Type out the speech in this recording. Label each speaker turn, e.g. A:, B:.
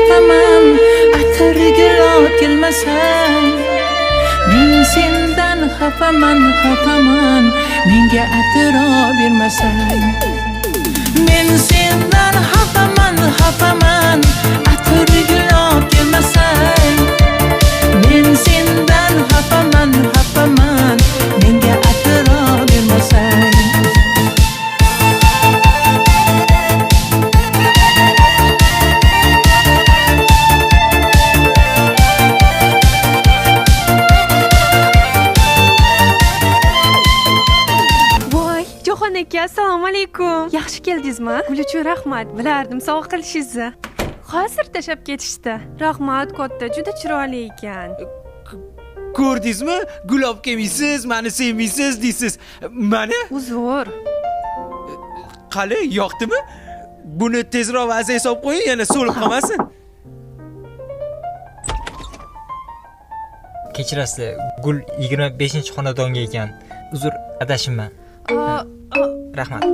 A: xafaman, atirga kelmasang. Men sendan xafaman, menga atiro bermasang. Men sendan xafaman, atirga kelmasang. Men sendan xafaman, menga atiro bermasang.
B: aka, assalomu alaykum. Yaxshi keldingizmi? Gul uchun rahmat. Bilardim sovg'a qilishingizni. Hozir tashab ketishdi. Rahmat katta, juda chiroyli ekan.
C: Ko'rdingizmi? Gul olib kelmaysiz, meni sevmaysiz deysiz. Mana
B: Uzr.
C: qali yoqdimi? Buni tezroq vaziga solib qo'ying, yana so'lib qolmasin.
D: Kechirasiz, Gul 25-xonadonga ekan. Uzr, adashimman. Rahmat.